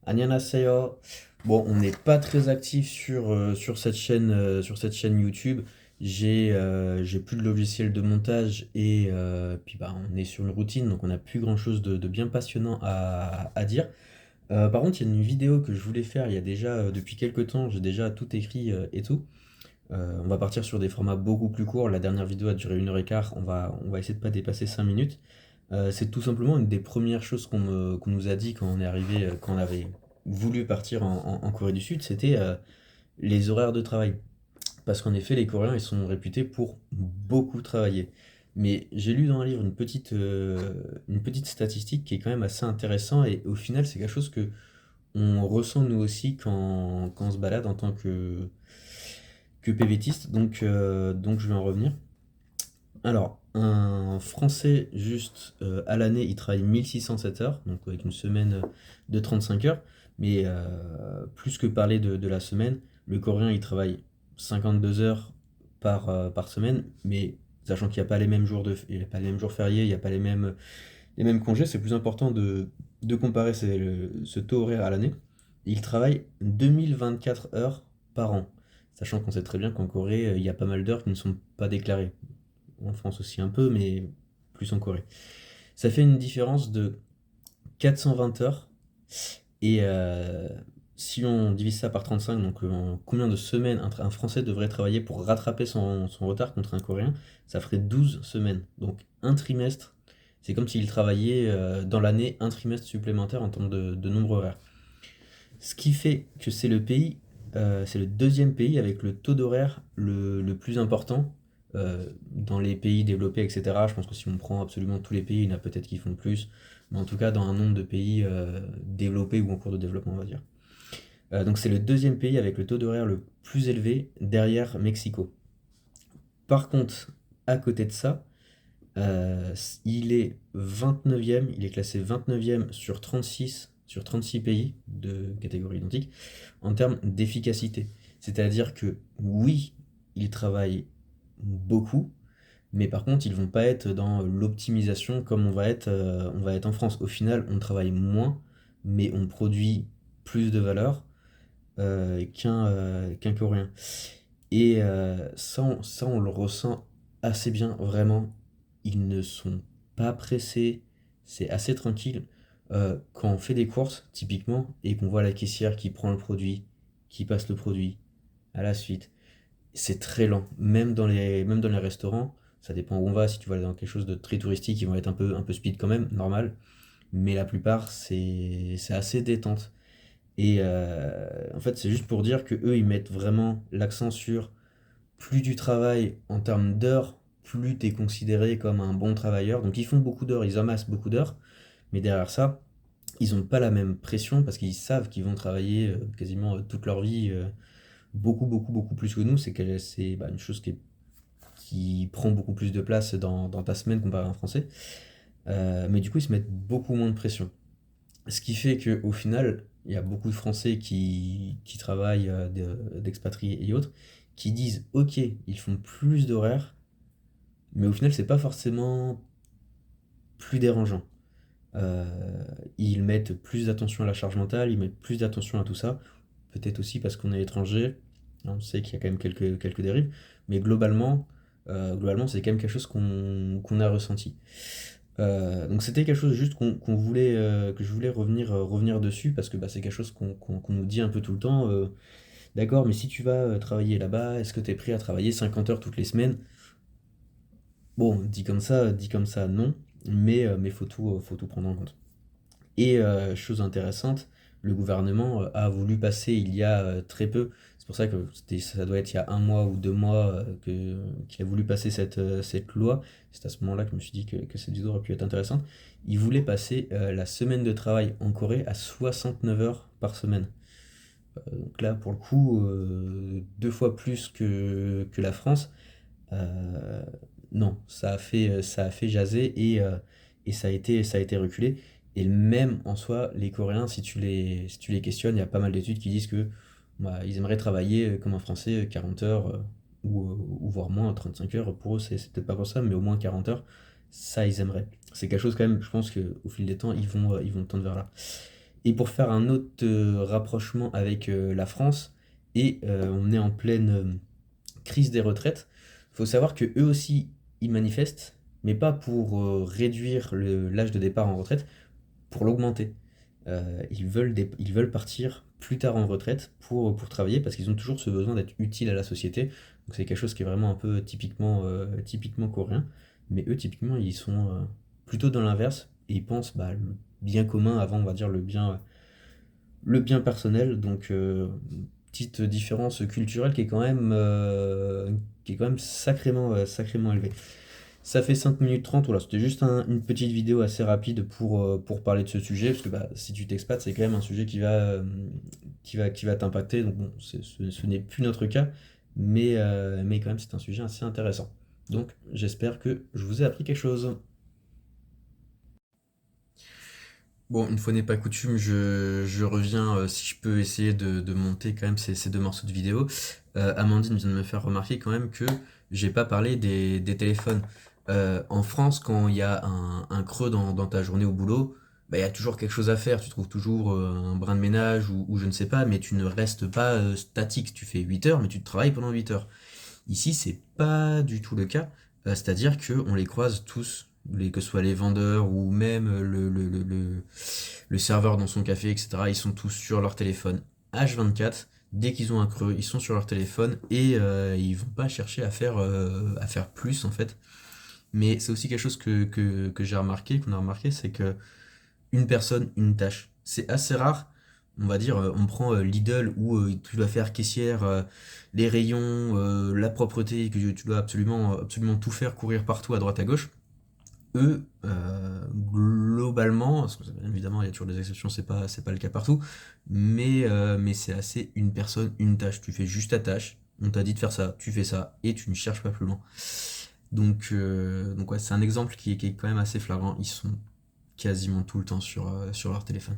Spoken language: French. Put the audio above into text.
Annyeonghaseyo. Bon, on n'est pas très actif sur cette chaîne YouTube. J'ai plus de logiciel de montage et puis bah, on est sur une routine, donc on n'a plus grand-chose de bien passionnant à dire. Par contre, il y a une vidéo que je voulais faire il y a déjà, depuis quelques temps, j'ai déjà tout écrit et tout. On va partir sur des formats beaucoup plus courts. La dernière vidéo a duré 1 h 15. On va essayer de pas dépasser 5 minutes. C'est tout simplement une des premières choses qu'on nous a dit quand on est arrivé, quand on avait voulu partir en Corée du Sud, c'était les horaires de travail. Parce qu'en effet, les Coréens, ils sont réputés pour beaucoup travailler. Mais j'ai lu dans un livre une petite statistique qui est quand même assez intéressant et au final, c'est quelque chose que on ressent nous aussi quand on se balade en tant que PVTiste. Donc je vais en revenir. Alors, un Français, juste à l'année, il travaille 1607 heures, donc avec une semaine de 35 heures. Mais plus que parler de la semaine, le Coréen, il travaille 52 heures par semaine, mais sachant qu'il n'y a pas les mêmes jours il y a pas les mêmes jours fériés, il n'y a pas les mêmes congés, c'est plus important de comparer ce taux horaire à l'année. Il travaille 2024 heures par an, sachant qu'on sait très bien qu'en Corée, il y a pas mal d'heures qui ne sont pas déclarées. En France aussi un peu, mais plus en Corée. Ça fait une différence de 420 heures. Et si on divise ça par 35, donc combien de semaines un Français devrait travailler pour rattraper son retard contre un Coréen, ça ferait 12 semaines. Donc un trimestre, c'est comme s'il travaillait dans l'année un trimestre supplémentaire en termes de nombre horaire. Ce qui fait que c'est le deuxième pays avec le taux d'horaire le plus important dans les pays développés, etc. Je pense que si on prend absolument tous les pays, il y en a peut-être qui font plus, mais en tout cas dans un nombre de pays développés ou en cours de développement, on va dire. Donc c'est le deuxième pays avec le taux d'horaire le plus élevé derrière Mexico. Par contre, à côté de ça, il est 29e, il est classé 29e sur 36 pays de catégorie identique en termes d'efficacité. C'est-à-dire que oui, ils travaillent beaucoup, mais par contre, ils vont pas être dans l'optimisation comme on va être en France. Au final, on travaille moins, mais on produit plus de valeur qu'un Coréen. Et ça, on le ressent assez bien, vraiment. Ils ne sont pas pressés, c'est assez tranquille. Quand on fait des courses, typiquement, et qu'on voit la caissière qui prend le produit, qui passe le produit à la suite, c'est très lent. Même dans les restaurants, ça dépend où on va. Si tu vas dans quelque chose de très touristique, ils vont être un peu speed quand même, normal. Mais la plupart, c'est assez détente. Et en fait, c'est juste pour dire que eux, ils mettent vraiment l'accent sur plus tu travailles en termes d'heures, plus tu es considéré comme un bon travailleur. Donc ils font beaucoup d'heures, ils amassent beaucoup d'heures, mais derrière ça, ils n'ont pas la même pression parce qu'ils savent qu'ils vont travailler quasiment toute leur vie, beaucoup plus que nous. C'est bah, une chose qui prend beaucoup plus de place dans ta semaine comparé à un Français. Mais du coup, ils se mettent beaucoup moins de pression. Ce qui fait qu'au final, il y a beaucoup de Français qui travaillent, d'expatriés et autres, qui disent ok, ils font plus d'horaires, mais au final, c'est pas forcément plus dérangeant. Euh, Ils mettent plus d'attention à la charge mentale, ils mettent plus d'attention à tout ça. Peut-être aussi parce qu'on est étranger, on sait qu'il y a quand même quelques dérives, mais globalement c'est quand même quelque chose qu'on a ressenti. Donc c'était quelque chose juste qu'on voulait, que je voulais revenir dessus parce que bah, c'est quelque chose qu'on nous dit un peu tout le temps. D'accord, mais si tu vas travailler là-bas, est-ce que tu es prêt à travailler 50 heures toutes les semaines? Bon, dit comme ça, non, mais faut tout prendre en compte. Et chose intéressante, le gouvernement a voulu passer il y a très peu, c'est pour ça que ça doit être il y a 1 mois ou 2 mois qu'il a voulu passer cette loi. C'est à ce moment-là que je me suis dit que cette vidéo aurait pu être intéressante. Il voulait passer la semaine de travail en Corée à 69 heures par semaine. Donc là, pour le coup, 2 fois plus que la France. Euh, non, ça a fait jaser et ça a été reculé. Et même en soi, les Coréens, si tu les questionnes, il y a pas mal d'études qui disent que bah, ils aimeraient travailler comme un Français 40 heures ou voire moins 35 heures. Pour eux, c'est peut-être pas pour ça, mais au moins 40 heures, ça ils aimeraient. C'est quelque chose quand même, je pense qu'au fil des temps, ils vont tendre vers là. Et pour faire un autre rapprochement avec la France, et on est en pleine crise des retraites, il faut savoir que eux aussi, ils manifestent, mais pas pour réduire l'âge de départ en retraite, pour l'augmenter. Ils veulent partir plus tard en retraite pour travailler parce qu'ils ont toujours ce besoin d'être utiles à la société. Donc c'est quelque chose qui est vraiment un peu typiquement coréen. Mais eux, typiquement, ils sont plutôt dans l'inverse et ils pensent bah, le bien commun avant, on va dire, le bien personnel. Donc, petite différence culturelle qui est quand même sacrément élevée. Ça fait 5 minutes 30, voilà, c'était juste une petite vidéo assez rapide pour parler de ce sujet, parce que bah, si tu t'expates, c'est quand même un sujet qui va t'impacter, donc bon, ce n'est plus notre cas, mais quand même c'est un sujet assez intéressant. Donc j'espère que je vous ai appris quelque chose. Bon, une fois n'est pas coutume, je reviens, si je peux essayer de monter quand même ces deux morceaux de vidéo. Amandine vient de me faire remarquer quand même que j'ai pas parlé des téléphones. En France, quand il y a un creux dans ta journée au boulot, bah, il y a toujours quelque chose à faire. Tu trouves toujours un brin de ménage ou je ne sais pas, mais tu ne restes pas statique. Tu fais 8 heures, mais tu travailles pendant 8 heures. Ici, c'est pas du tout le cas. C'est-à-dire qu'on les croise tous, que ce soit les vendeurs ou même le serveur dans son café, etc. Ils sont tous sur leur téléphone H24. Dès qu'ils ont un creux, ils sont sur leur téléphone et ils vont pas chercher à faire plus en fait. Mais c'est aussi quelque chose que j'ai remarqué, qu'on a remarqué, c'est que une personne, une tâche. C'est assez rare. On va dire, on prend Lidl où tu dois faire caissière, les rayons, la propreté, que tu dois absolument tout faire, courir partout à droite à gauche. Eux, globalement, parce que bien évidemment il y a toujours des exceptions, c'est pas le cas partout, mais c'est assez une personne, une tâche. Tu fais juste ta tâche, on t'a dit de faire ça, tu fais ça, et tu ne cherches pas plus loin. Donc ouais, c'est un exemple qui est quand même assez flagrant. Ils sont quasiment tout le temps sur leur téléphone.